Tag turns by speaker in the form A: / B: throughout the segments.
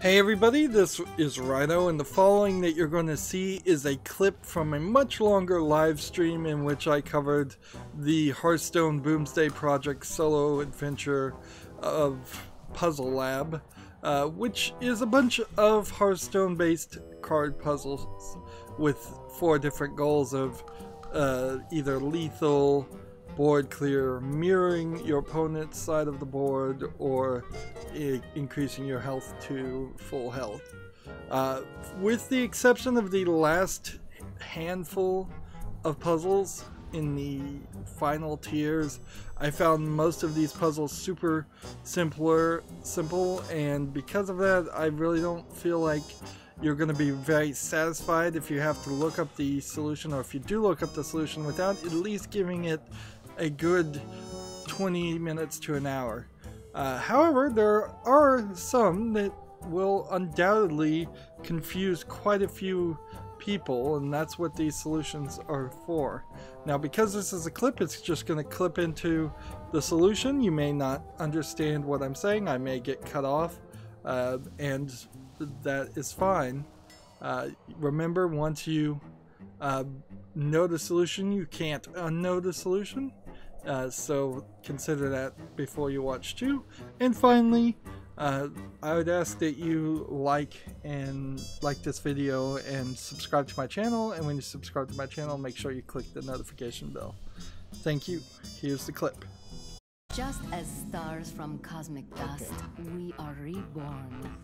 A: Hey everybody, this is Rydo, and the following that you're going to see is a clip from a much longer live stream in which I covered the Hearthstone Boomsday Project solo adventure of Puzzle Lab, which is a bunch of Hearthstone based card puzzles with 4 different goals of either lethal, board clear, mirroring your opponent's side of the board, or increasing your health to full health. With the exception of the last handful of puzzles in the final tiers, I found most of these puzzles super simple, and because of that, I really don't feel like you're going to be very satisfied if you have to look up the solution, or if you do look up the solution without at least giving it a good 20 minutes to an hour. However, there are some that will undoubtedly confuse quite a few people, and that's what these solutions are for. Now, because this is a clip, it's just going to clip into the solution. You may not understand what I'm saying. I may get cut off, and that is fine. Remember, once you know the solution, you can't unknow the solution. So consider that before you watch too. And finally, I would ask that you like this video and subscribe to my channel. And when you subscribe to my channel, make sure you click the notification bell. Thank you. Here's the clip.
B: Just as stars from cosmic dust, we are reborn.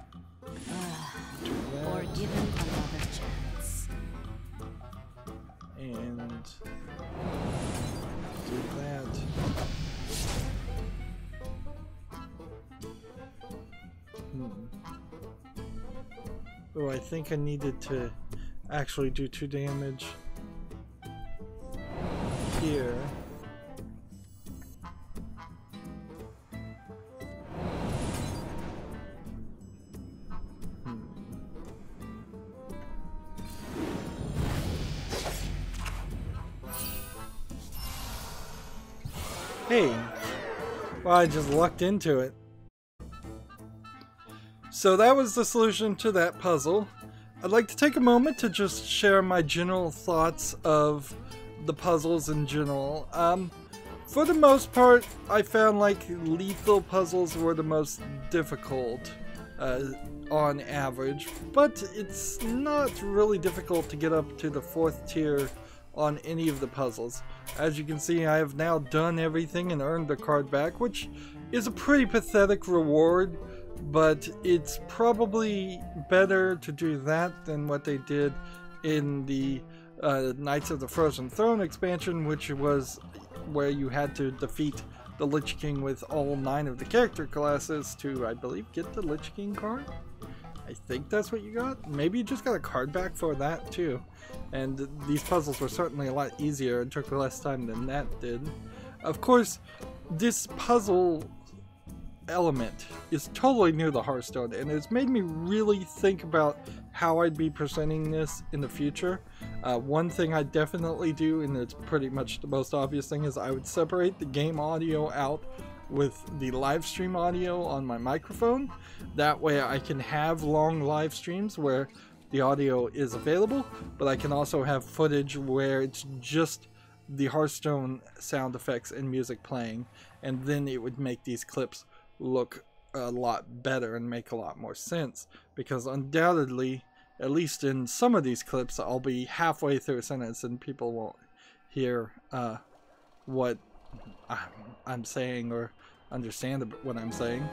B: Or given another chance.
A: And do that. Oh, I think I needed to actually do 2 damage here. Hey, well, I just lucked into it. So that was the solution to that puzzle. I'd like to take a moment to just share my general thoughts of the puzzles in general. For the most part, I found like lethal puzzles were the most difficult on average, but it's not really difficult to get up to the 4th tier on any of the puzzles. As you can see, I have now done everything and earned the card back, which is a pretty pathetic reward, but it's probably better to do that than what they did in the Knights of the Frozen Throne expansion, which was where you had to defeat the Lich King with all 9 of the character classes to, I believe, get the Lich King card. I think that's what you got. Maybe you just got a card back for that too. And these puzzles were certainly a lot easier and took less time than that did. Of course, this puzzle element is totally new to Hearthstone, and it's made me really think about how I'd be presenting this in the future. One thing I definitely do, and it's pretty much the most obvious thing, is I would separate the game audio out with the live stream audio on my microphone. That way I can have long live streams where the audio is available, but I can also have footage where it's just the Hearthstone sound effects and music playing, and then it would make these clips look a lot better and make a lot more sense, because undoubtedly, at least in some of these clips, I'll be halfway through a sentence and people won't hear what I'm saying or understand what I'm saying.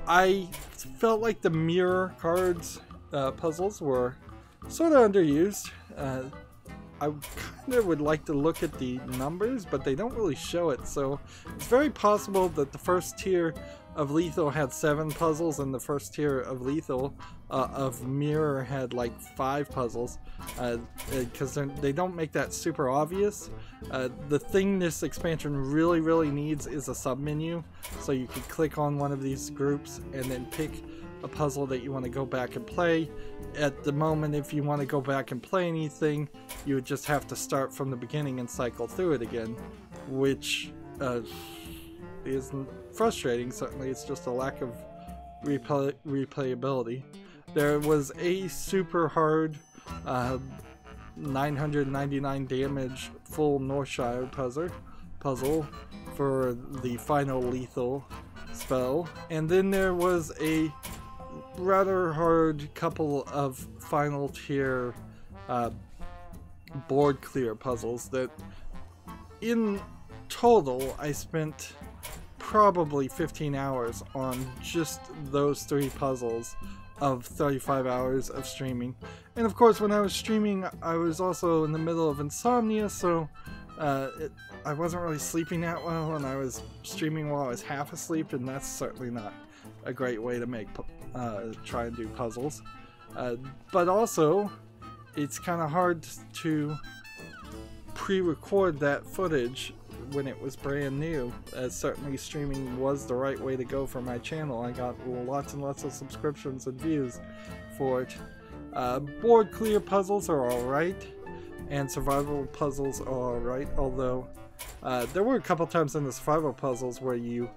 A: I felt like the mirror cards puzzles were sort of underused. I kind of would like to look at the numbers, but they don't really show it, so it's very possible that the first tier of Lethal had 7 puzzles and the first tier of Lethal of Mirror had like 5 puzzles, because they don't make that super obvious. The thing this expansion really needs is a submenu, so you could click on one of these groups and then pick a puzzle that you want to go back and play. At the moment, if you want to go back and play anything, you would just have to start from the beginning and cycle through it again, which is frustrating. Certainly, it's just a lack of replayability. There was a super hard 999 damage full Northshire puzzle for the final lethal spell, and then there was a rather hard couple of final tier board clear puzzles that in total I spent probably 15 hours on just those 3 puzzles of 35 hours of streaming. And of course, when I was streaming, I was also in the middle of insomnia, so I wasn't really sleeping that well, and I was streaming while I was half asleep, and that's certainly not a great way to try and do puzzles. But also, it's kind of hard to pre-record that footage when it was brand new, as certainly streaming was the right way to go for my channel. I got lots and lots of subscriptions and views for it. Board clear puzzles are alright, and survival puzzles are alright, although there were a couple times in the survival puzzles where you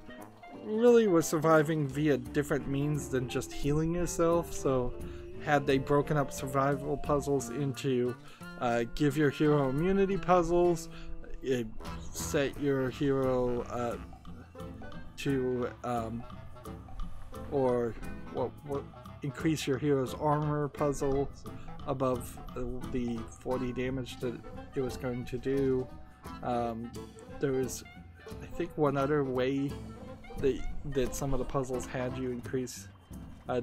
A: really were surviving via different means than just healing yourself. So had they broken up survival puzzles into give your hero immunity puzzles, set your hero to or increase your hero's armor puzzle above the 40 damage that it was going to do. There was, I think, one other way that some of the puzzles had you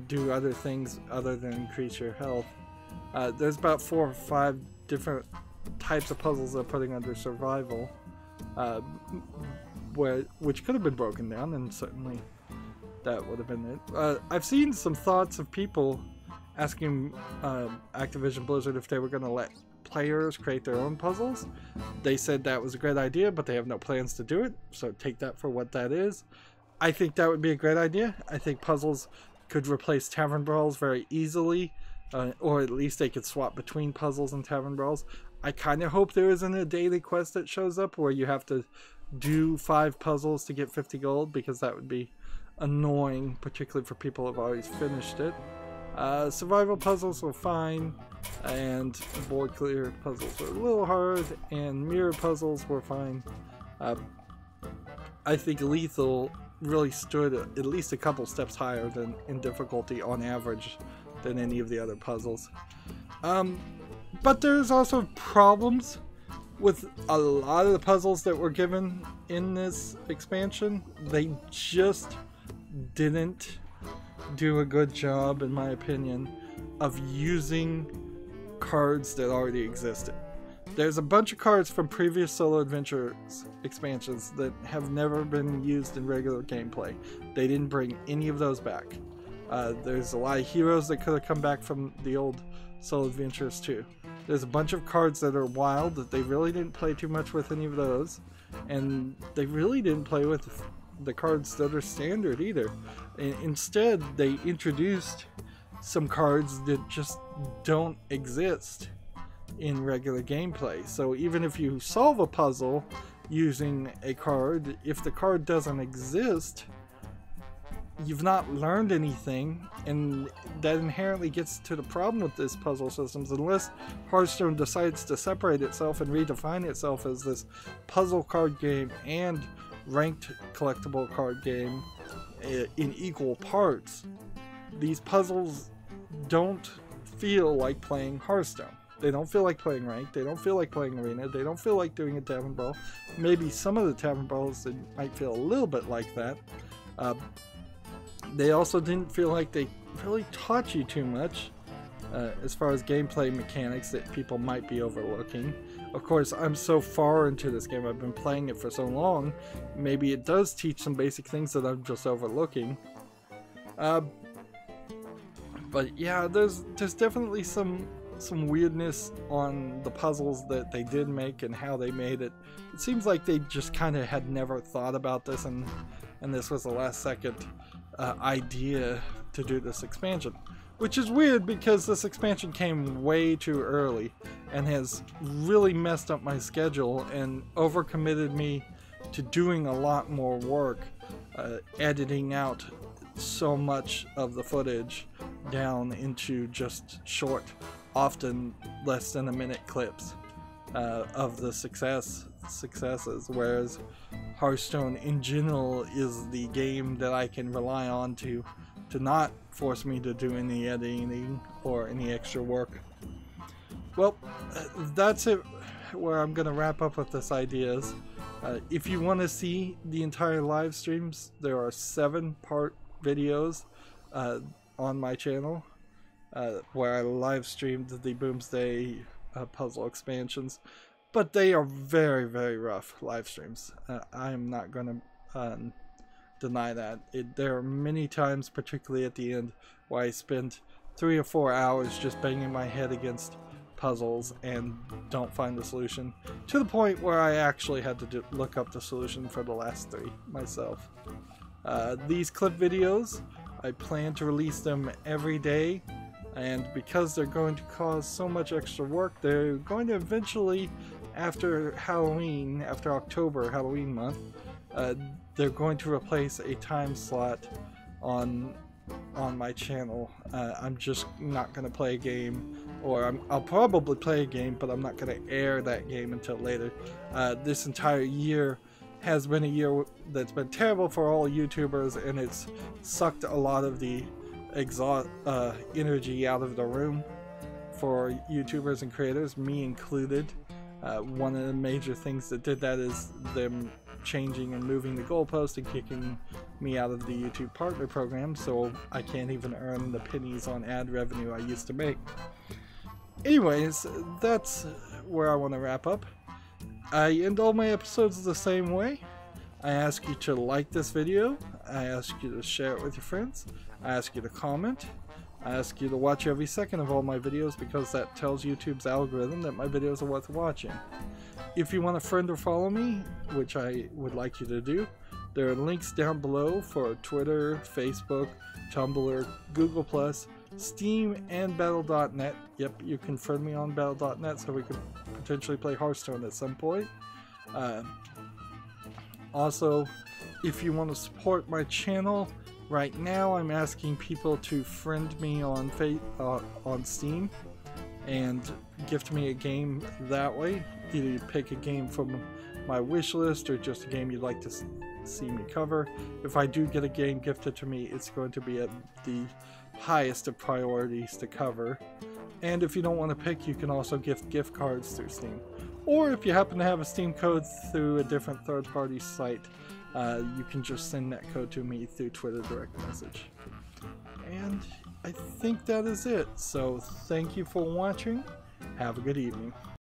A: do other things other than increase your health. There's about 4 or 5 different types of puzzles they're putting under survival, which could have been broken down, and certainly that would have been it. I've seen some thoughts of people asking Activision Blizzard if they were going to let players create their own puzzles. They said that was a great idea, but they have no plans to do it, so take that for what that is. I think that would be a great idea. I think puzzles could replace tavern brawls very easily, or at least they could swap between puzzles and tavern brawls. I kind of hope there isn't a daily quest that shows up where you have to do 5 puzzles to get 50 gold, because that would be annoying, particularly for people who have already finished it. Survival puzzles were fine, and board clear puzzles were a little hard, and mirror puzzles were fine. I think lethal really stood at least a couple steps higher than in difficulty on average than any of the other puzzles. But there's also problems with a lot of the puzzles that were given in this expansion. They just didn't do a good job, in my opinion, of using cards that already existed. There's a bunch of cards from previous Solo Adventures expansions that have never been used in regular gameplay. They didn't bring any of those back. There's a lot of heroes that could have come back from the old Solo Adventures too. There's a bunch of cards that are wild that they really didn't play too much with any of those, and they really didn't play with the cards that are standard either. Instead, they introduced some cards that just don't exist in regular gameplay. So even if you solve a puzzle using a card, if the card doesn't exist, you've not learned anything, and that inherently gets to the problem with this puzzle systems. Unless Hearthstone decides to separate itself and redefine itself as this puzzle card game and ranked collectible card game in equal parts, these puzzles don't feel like playing Hearthstone. They don't feel like playing ranked, they don't feel like playing arena, they don't feel like doing a tavern brawl. Maybe some of the tavern brawls might feel a little bit like that. They also didn't feel like they really taught you too much as far as gameplay mechanics that people might be overlooking. Of course, I'm so far into this game, I've been playing it for so long, maybe it does teach some basic things that I'm just overlooking. But yeah, there's definitely some weirdness on the puzzles that they did make and how they made it. It seems like they just kind of had never thought about this, and this was the last second idea to do this expansion. Which is weird, because this expansion came way too early and has really messed up my schedule and overcommitted me to doing a lot more work, editing out so much of the footage down into just short, often less than a minute clips of the successes, whereas Hearthstone in general is the game that I can rely on to not force me to do any editing or any extra work. Well, that's it where I'm gonna wrap up with this ideas. If you want to see the entire live streams, there are 7-part videos on my channel where I live streamed the Boomsday puzzle expansions, but they are very, very rough live streams. I am not going to deny that. There are many times, particularly at the end, where I spend 3 or 4 hours just banging my head against puzzles and don't find the solution, to the point where I actually had to look up the solution for the last 3 myself. These clip videos, I plan to release them every day, and because they're going to cause so much extra work, they're going to eventually, after Halloween, after October, Halloween month, they're going to replace a time slot on my channel. I'm just not going to play a game, or I'll probably play a game, but I'm not going to air that game until later. This entire year has been a year that's been terrible for all YouTubers, and it's sucked a lot of the energy out of the room for YouTubers and creators, me included. One of the major things that did that is them changing and moving the goalpost and kicking me out of the YouTube partner program, so I can't even earn the pennies on ad revenue I used to make. Anyways, that's where I want to wrap up. I end all my episodes the same way. I ask you to like this video, I ask you to share it with your friends, I ask you to comment, I ask you to watch every second of all my videos, because that tells YouTube's algorithm that my videos are worth watching. If you want to friend or follow me, which I would like you to do, there are links down below for Twitter, Facebook, Tumblr, Google+, Steam, and Battle.net. Yep, you can friend me on Battle.net so we could potentially play Hearthstone at some point. Also, if you want to support my channel, right now I'm asking people to friend me on Steam and gift me a game that way. Either you pick a game from my wish list or just a game you'd like to see me cover. If I do get a game gifted to me, it's going to be at the highest of priorities to cover. And if you don't want to pick, you can also gift cards through Steam. Or if you happen to have a Steam code through a different third-party site, you can just send that code to me through Twitter direct message. And I think that is it. So thank you for watching. Have a good evening.